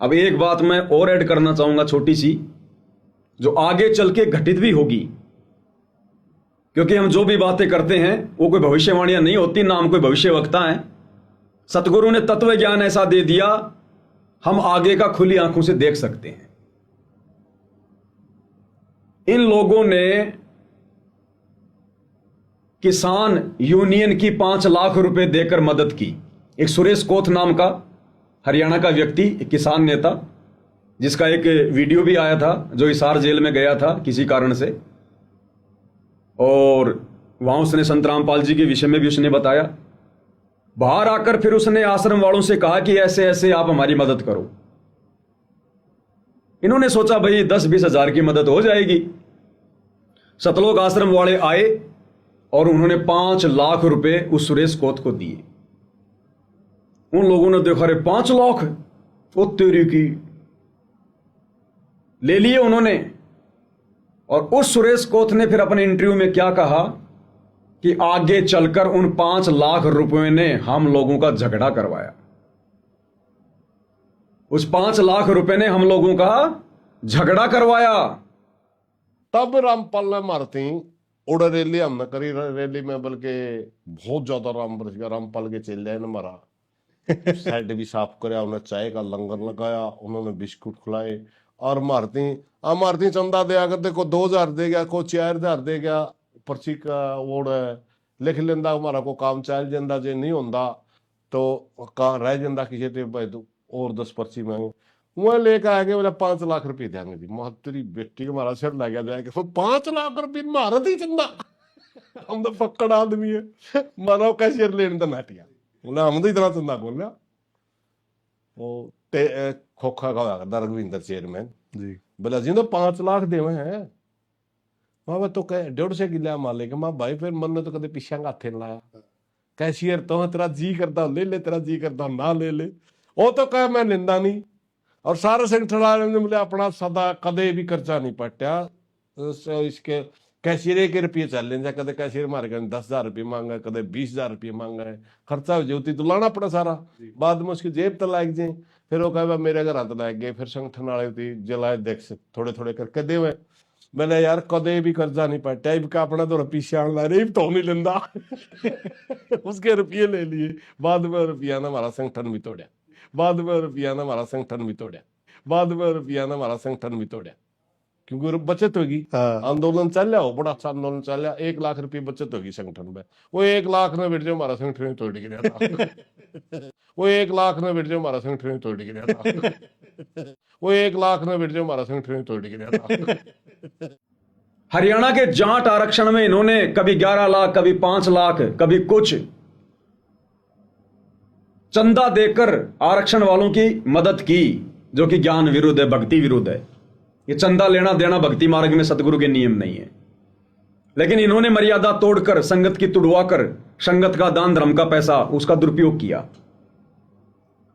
अब एक बात मैं और ऐड करना चाहूंगा छोटी सी, जो आगे चल के घटित भी होगी, क्योंकि हम जो भी बातें करते हैं वो कोई भविष्यवाणियां नहीं होती, ना हम कोई भविष्यवक्ता हैं। सतगुरु ने तत्व ज्ञान ऐसा दे दिया, हम आगे का खुली आंखों से देख सकते हैं। इन लोगों ने किसान यूनियन की 5 लाख रुपए देकर मदद की। एक सुरेश कोथ नाम का हरियाणा का व्यक्ति, एक किसान नेता, जिसका एक वीडियो भी आया था, जो हिसार जेल में गया था किसी कारण से, और वहां उसने संत रामपाल जी के विषय में भी उसने बताया। बाहर आकर फिर उसने आश्रम वालों से कहा कि ऐसे ऐसे आप हमारी मदद करो। इन्होंने सोचा भाई 10-20 हजार की मदद हो जाएगी। सतलोक आश्रम वाले आए और उन्होंने 5 लाख रुपए उस सुरेश कोत को दिए। उन लोगों ने देखा, रे 5 लाख, ओ तेरी की, ले लिए उन्होंने। और उस सुरेश कोथ ने फिर अपने इंटरव्यू में क्या कहा कि आगे चलकर उन 5 लाख रुपए ने हम लोगों का झगड़ा करवाया। उस 5 लाख रुपए ने हम लोगों का झगड़ा करवाया। तब रामपाल ने मारती उड़ रैली हमने करी। रैली में बल्कि बहुत ज्यादा रामपाल के चेले ने मारा। साइड भी साफ कराया, उन्हें चाय का लंगर लगाया, उन्होंने बिस्कुट खिलाए। और मारती चंदा दिया कर, देखो 2000 दे गया, को 4000 दे गया, पर्ची का वोड लिख लेंदा, हमारा को काम चल जाता, जे नहीं होंदा तो कहाँ रह जाता किसी ते भाई तो और 10 पर्ची मांगे। वह लेकर आ गए, बोला 5 लाख रुपये देंगे जी। तेरी बेटी को हमारा सिर लग गया, 5 लाख रुपये मारा थी चंदा। हम तो पक्कड़ आदमी है, मारा कैशियर लेने तो नाटिया, बोला हम तो इतना चंदा बोल। वो खोखा का रघविंदर चेयरमैन जी, बोला जी तो 5 लाख देवे हैं। मैं तो कह 150 किला मालिक। मैं भाई फिर मन ने तो कदे पीछा हाथे लाया। कैशियर तो तेरा जी करता ले ले, तेरा जी करता ना ले ले। वो तो कह मैं निंदा नहीं। और सारे संगठन वाले ने बोले अपना सदा कदे भी खर्चा नहीं पट्या। इसके कैशियर के रुपये चल लेंगे, कदे कैशियर मारे 10,000 रुपये मांगा, कदे 20,000 रुपये मांगा है। खर्चा हो जाती तो लाना पड़ा सारा, बाद में उसकी जेब तो लाग जाए। फिर वो कहा मेरे घर हाथ लग गए। फिर संगठन वाले थी जलाए देख से थोड़े थोड़े करके दे। मैंने यार कदे भी कर्जा नहीं पट्या, इनका अपना तो पीछे आने ला रही तो नहीं लेंदा। उसके रुपये ले लिए। बाद में रुपया ने हमारा संगठन भी तोड़ा। बाद में रुपया ने हमारा संगठन भी तोड़ा। बाद में रुपया ने हमारा संगठन भी तोड़ा, क्योंकि बचत होगी। आंदोलन चल रहा हो, बड़ा अच्छा आंदोलन चल रहा, 1 लाख रुपये बचत होगी संगठन में। वो 1 लाख ने बैठ जाओ हमारा संगठन तोड़ गिरा था। वो 1 लाख ने बैठ जाओ हमारा संगठन तोड़ गिरा था। वो 1 लाख ने बैठ जाओ हमारा संगठन तोड़ गिरा था। हरियाणा के जाट आरक्षण में इन्होंने कभी 11 लाख, कभी 5 लाख, कभी कुछ चंदा देकर आरक्षण वालों की मदद की, जो कि ज्ञान विरुद्ध है, भक्ति विरुद्ध है। ये चंदा लेना देना भक्ति मार्ग में सतगुरु के नियम नहीं है। लेकिन इन्होंने मर्यादा तोड़कर, संगत की तुड़वाकर, संगत का दान धर्म का पैसा उसका दुरुपयोग किया।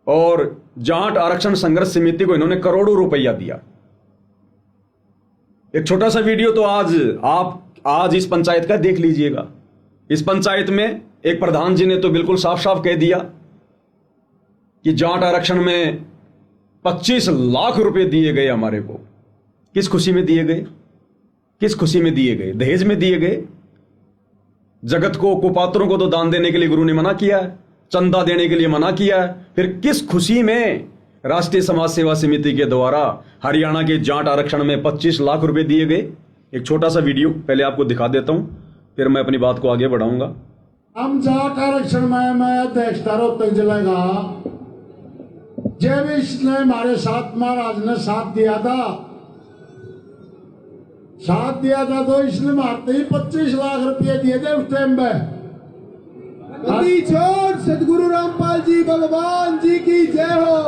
और जाट आरक्षण संघर्ष समिति को इन्होंने करोड़ों रुपया दिया। एक छोटा सा वीडियो तो आज इस पंचायत का देख लीजिएगा। इस पंचायत में एक प्रधान जी ने तो बिल्कुल साफ साफ कह दिया कि जाट आरक्षण में 25 लाख रुपए दिए गए हमारे को। किस खुशी में दिए गए? किस खुशी में दिए गए? दहेज में दिए गए? जगत को, कुपात्रों को तो दान देने के लिए गुरु ने मना किया है, चंदा देने के लिए मना किया है। फिर किस खुशी में राष्ट्रीय समाज सेवा समिति के द्वारा हरियाणा के जाट आरक्षण में 25 लाख रुपए दिए गए? एक छोटा सा वीडियो पहले आपको दिखा देता हूं, फिर मैं अपनी बात को आगे बढ़ाऊंगा। हम जाट आरक्षण में मैं अध्यक्षता रोहतक जिले का, जब इसने हमारे साथ महाराज ने साथ दिया था तो इसने मारते ही 25 लाख रुपए दिए थे उस टाइम में। सदगुरु रामपाल जी भगवान जी की जय हो।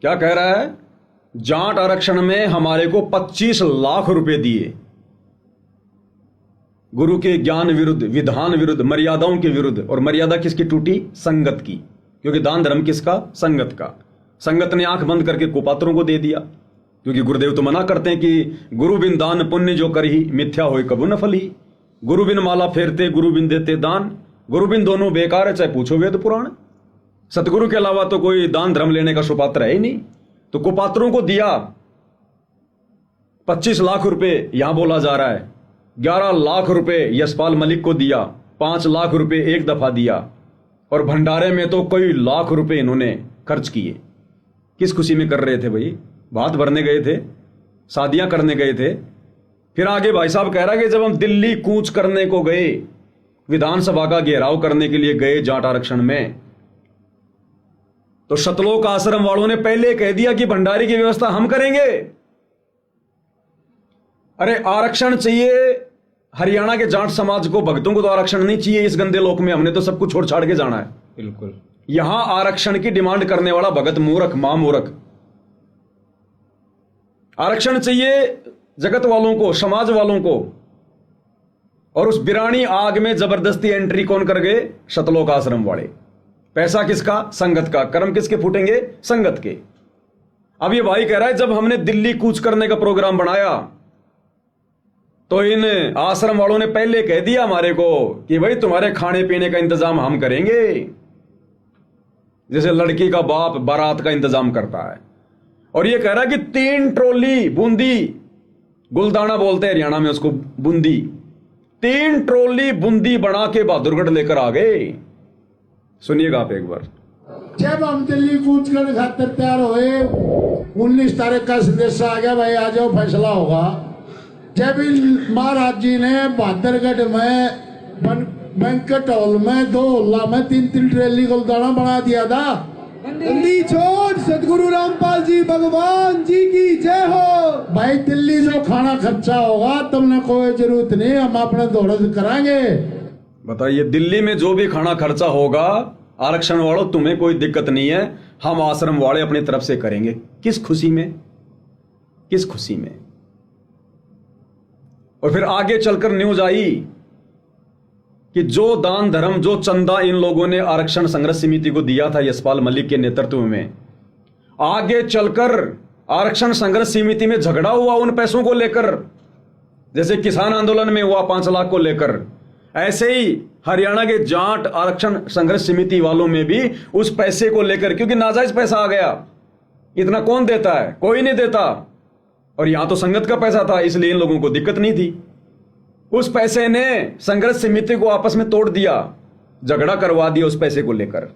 क्या कह रहा है? जाट आरक्षण में हमारे को 25 लाख रुपए दिए। गुरु के ज्ञान विरुद्ध, विधान विरुद्ध, मर्यादाओं के विरुद्ध। और मर्यादा किसकी टूटी? संगत की। क्योंकि दान धर्म किसका? संगत का। संगत ने आंख बंद करके कुपात्रों को दे दिया। क्योंकि गुरुदेव तो मना करते हैं कि गुरु बिन दान पुण्य जो करही, मिथ्या होए कबू न फली। गुरु बिन माला फेरते, गुरु बिन देते दान, गुरु बिन दोनों बेकार है, चाहे पूछो वेद पुराण। सतगुरु के अलावा तो कोई दान धर्म लेने का सुपात्र है ही नहीं। तो कुपात्रों को दिया 25 लाख रुपए, यहां बोला जा रहा है 11 लाख रुपए यशपाल मलिक को दिया, 5 लाख रुपए एक दफा दिया, और भंडारे में तो कई लाख रुपए इन्होंने खर्च किए। किस खुशी में कर रहे थे भाई? भात भरने गए थे, शादियां करने गए थे। फिर आगे भाई साहब कह रहा है कि जब हम दिल्ली कूच करने को गए, विधानसभा का घेराव करने के लिए गए जाट आरक्षण में, तो सतलोक आश्रम वालों ने पहले कह दिया कि भंडारे की व्यवस्था हम करेंगे। अरे आरक्षण चाहिए हरियाणा के जाट समाज को, भक्तों को तो आरक्षण नहीं चाहिए इस गंदे लोक में। हमने तो सब कुछ छोड़ छाड़ के जाना है। बिल्कुल। यहां आरक्षण की डिमांड करने वाला भगत मूर्ख, मां मूर्ख। आरक्षण चाहिए जगत वालों को, समाज वालों को। और उस बिरानी आग में जबरदस्ती एंट्री कौन कर गए? सतलोक आश्रम वाले। पैसा किसका? संगत का। कर्म किसके फूटेंगे? संगत के। अब ये भाई कह रहा है जब हमने दिल्ली कूच करने का प्रोग्राम बनाया तो इन आश्रम वालों ने पहले कह दिया हमारे को कि भाई तुम्हारे खाने पीने का इंतजाम हम करेंगे, जैसे लड़की का बाप बारात का इंतजाम करता है। और ये कह रहा है कि 3 ट्रॉली बूंदी, गुलदाना बोलते हैं हरियाणा में उसको, बूंदी, 3 ट्रॉली बूंदी बना के बहादुरगढ़ लेकर आ गए। सुनिएगा आप एक बार। जब हम दिल्ली कूच करने खातिर तैयार हुए, 19 तारीख का संदेश आ गया, भाई आ जाओ फैसला होगा। जब महाराज जी ने बहादुरगढ़ में बैंकेट हॉल में 2 हॉल में 3-3 ट्रेली गुलदाना बना दिया था। दिल्ली छोड़ सतगुरु रामपाल जी भगवान जी की जय हो। भाई दिल्ली जो खाना खर्चा होगा तुमने कोई जरूरत नहीं, हम अपने दौड़ कराएंगे। बताइए, दिल्ली में जो भी खाना खर्चा होगा आरक्षण वालों तुम्हें कोई दिक्कत नहीं है, हम आश्रम वाले अपनी तरफ से करेंगे। किस खुशी में? किस खुशी में? और फिर आगे चलकर न्यूज आई कि जो दान धर्म, जो चंदा इन लोगों ने आरक्षण संघर्ष समिति को दिया था यशपाल मलिक के नेतृत्व में, आगे चलकर आरक्षण संघर्ष समिति में झगड़ा हुआ उन पैसों को लेकर, जैसे किसान आंदोलन में हुआ 5 लाख को लेकर। ऐसे ही हरियाणा के जाट आरक्षण संघर्ष समिति वालों में भी उस पैसे को लेकर, क्योंकि नाजायज पैसा आ गया, इतना कौन देता है? कोई नहीं देता। और यहां तो संगत का पैसा था, इसलिए इन लोगों को दिक्कत नहीं थी। उस पैसे ने संघर्ष समिति को आपस में तोड़ दिया, झगड़ा करवा दिया उस पैसे को लेकर।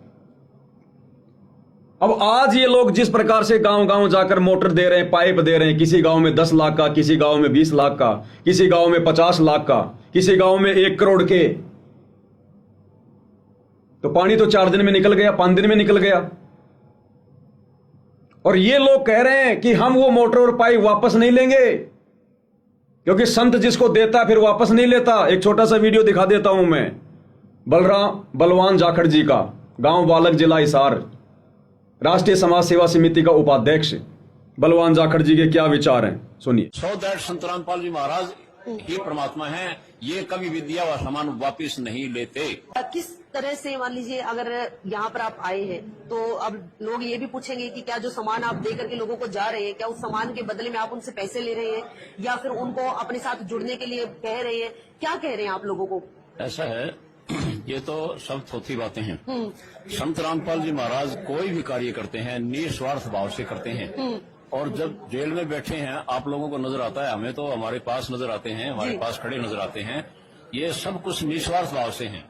अब आज ये लोग जिस प्रकार से गांव गांव जाकर मोटर दे रहे हैं, पाइप दे रहे हैं, किसी गांव में 10 लाख का, किसी गांव में 20 लाख का, किसी गांव में 50 लाख का, किसी गांव में 1 करोड़ के, तो पानी तो 4 दिन में निकल गया, 5 दिन में निकल गया। और ये लोग कह रहे हैं कि हम वो मोटर और पाइप वापस नहीं लेंगे, क्योंकि संत जिसको देता फिर वापस नहीं लेता। एक छोटा सा वीडियो दिखा देता हूं मैं, बलवान जाखड़ जी का, गांव बालक, जिला हिसार, राष्ट्रीय समाज सेवा समिति का उपाध्यक्ष बलवान जाखड़ जी के क्या विचार हैं, सुनिए। सो दैट संत रामपाल जी महाराज ही परमात्मा हैं, ये कभी विद्या व सामान वापिस नहीं लेते। किस तरह से मान लीजिए अगर यहाँ पर आप आए हैं तो अब लोग ये भी पूछेंगे कि क्या जो सामान आप दे करके लोगों को जा रहे हैं, क्या उस सामान के बदले में आप उनसे पैसे ले रहे हैं या फिर उनको अपने साथ जुड़ने के लिए कह रहे हैं? क्या कह रहे हैं आप लोगों को? ऐसा है, ये तो सब थोथी बातें हैं। संत रामपाल जी महाराज कोई भी कार्य करते हैं निस्वार्थ भाव से करते हैं। और जब जेल में बैठे हैं आप लोगों को नजर आता है, हमें तो हमारे पास नजर आते हैं, हमारे पास खड़े नजर आते हैं, ये सब कुछ निस्वार्थ भाव से हैं।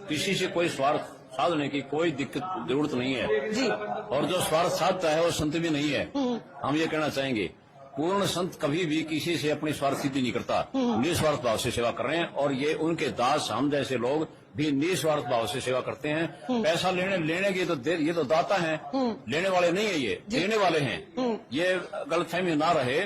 किसी से कोई स्वार्थ साधने की कोई दिक्कत जरूरत नहीं है। और जो स्वार्थ साधता है वो संत भी नहीं है। हम ये कहना चाहेंगे, पूर्ण संत कभी भी किसी से अपनी स्वार्थ सिद्धि नहीं करता, निस्वार्थ भाव से सेवा कर रहे हैं। और ये उनके दास, हम जैसे लोग भी निस्वार्थ भाव से सेवा करते हैं। पैसा लेने की तो ये तो दाता हैं, लेने वाले नहीं है, ये देने वाले हैं। ये गलतफहमी ना रहे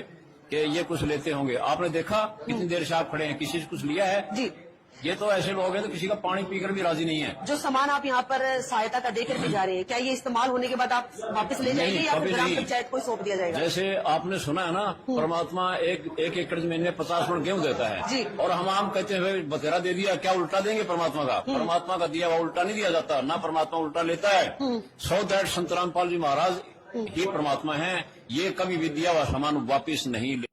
कि ये कुछ लेते होंगे। आपने देखा कितनी देर से आप खड़े हैं, किसी से कुछ लिया है? जी, ये तो ऐसे लोग हैं तो किसी का पानी पीकर भी राजी नहीं है। जो सामान आप यहाँ पर सहायता का देकर के जा रहे हैं, क्या ये इस्तेमाल होने के बाद आप वापस ले जाएंगे या फिर ग्राम पंचायत को सौंप दिया जाएगा? जैसे आपने सुना है ना, परमात्मा एक एकड़ जमीन में 50 मन गेहूं देता है जी। और हम कहते हैं बतेरा दे दिया, क्या उल्टा देंगे परमात्मा का? परमात्मा का दिया हुआ उल्टा नहीं दिया जाता, ना परमात्मा उल्टा लेता है। सो दैट संत रामपाल जी महाराज ही परमात्मा है, ये कभी विद्या व सामान वापिस नहीं ले।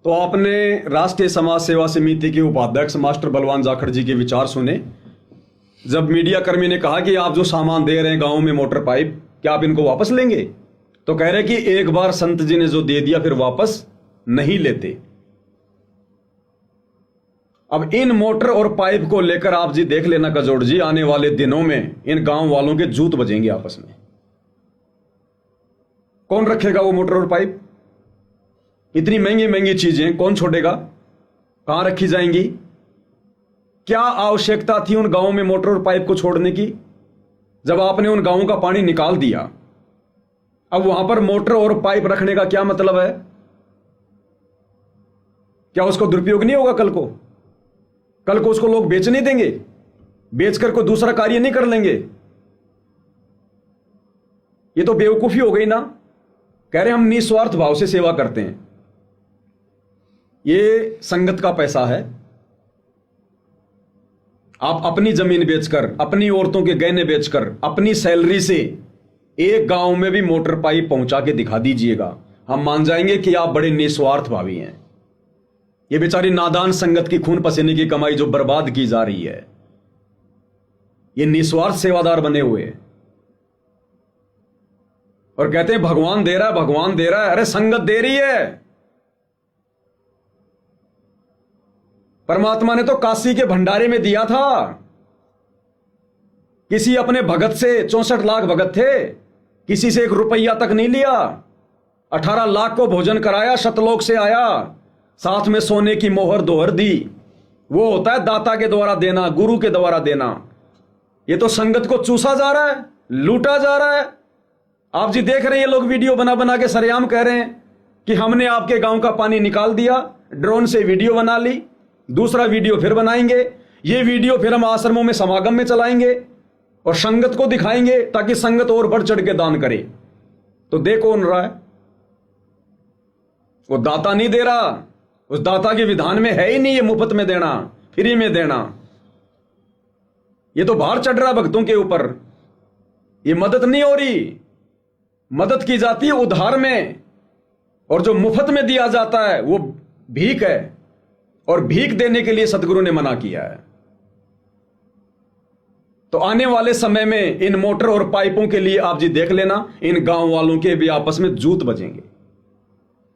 तो आपने राष्ट्रीय समाज सेवा समिति के उपाध्यक्ष मास्टर बलवान जाखड़ जी के विचार सुने। जब मीडिया कर्मी ने कहा कि आप जो सामान दे रहे हैं गांव में मोटर पाइप, क्या आप इनको वापस लेंगे? तो कह रहे कि एक बार संत जी ने जो दे दिया फिर वापस नहीं लेते। अब इन मोटर और पाइप को लेकर आप जी देख लेना कजोड़ जी, आने वाले दिनों में इन गांव वालों के जूत बजेंगे आपस में। कौन रखेगा वो मोटर और पाइप? इतनी महंगी महंगी चीजें कौन छोड़ेगा? कहां रखी जाएंगी? क्या आवश्यकता थी उन गांवों में मोटर और पाइप को छोड़ने की, जब आपने उन गांवों का पानी निकाल दिया? अब वहां पर मोटर और पाइप रखने का क्या मतलब है? क्या उसको दुरुपयोग नहीं होगा कल को? कल को उसको लोग बेच नहीं देंगे? बेचकर कोई दूसरा कार्य नहीं कर लेंगे? ये तो बेवकूफी हो गई ना। कह रहे हम निस्वार्थ भाव से सेवा करते हैं। ये संगत का पैसा है। आप अपनी जमीन बेचकर, अपनी औरतों के गहने बेचकर, अपनी सैलरी से एक गांव में भी मोटर पाइप पहुंचा के दिखा दीजिएगा, हम मान जाएंगे कि आप बड़े निस्वार्थ भावी हैं। ये बेचारी नादान संगत की खून पसीने की कमाई जो बर्बाद की जा रही है, ये निस्वार्थ सेवादार बने हुए हैं और कहते हैं भगवान दे रहा है, भगवान दे रहा है। अरे संगत दे रही है। परमात्मा ने तो काशी के भंडारे में दिया था। किसी अपने भगत से, 64 लाख भगत थे, किसी से 1 रुपया तक नहीं लिया। 18 लाख को भोजन कराया, शतलोक से आया, साथ में सोने की मोहर दोहर दी। वो होता है दाता के द्वारा देना, गुरु के द्वारा देना। ये तो संगत को चूसा जा रहा है, लूटा जा रहा है। आप जी देख रहे हैं, ये लोग वीडियो बना बना के सरेआम कह रहे हैं कि हमने आपके गांव का पानी निकाल दिया, ड्रोन से वीडियो बना ली, दूसरा वीडियो फिर बनाएंगे, ये वीडियो फिर हम आश्रमों में समागम में चलाएंगे और संगत को दिखाएंगे ताकि संगत और बढ़ चढ़ के दान करे। तो दे कौन रहा है? वो दाता नहीं दे रहा। उस दाता के विधान में है ही नहीं ये मुफ्त में देना, फ्री में देना। ये तो भार चढ़ रहा भक्तों के ऊपर। ये मदद नहीं हो रही। मदद की जाती है उधार में, और जो मुफ्त में दिया जाता है वो भीख है, और भीख देने के लिए सदगुरु ने मना किया है। तो आने वाले समय में इन मोटर और पाइपों के लिए आप जी देख लेना, इन गांव वालों के भी आपस में जूत बजेंगे।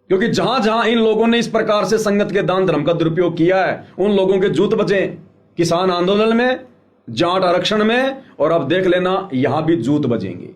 क्योंकि जहां जहां इन लोगों ने इस प्रकार से संगत के दान धर्म का दुरुपयोग किया है, उन लोगों के जूत बजे। किसान आंदोलन में, जाट आरक्षण में, और अब देख लेना यहां भी जूत बजेंगे।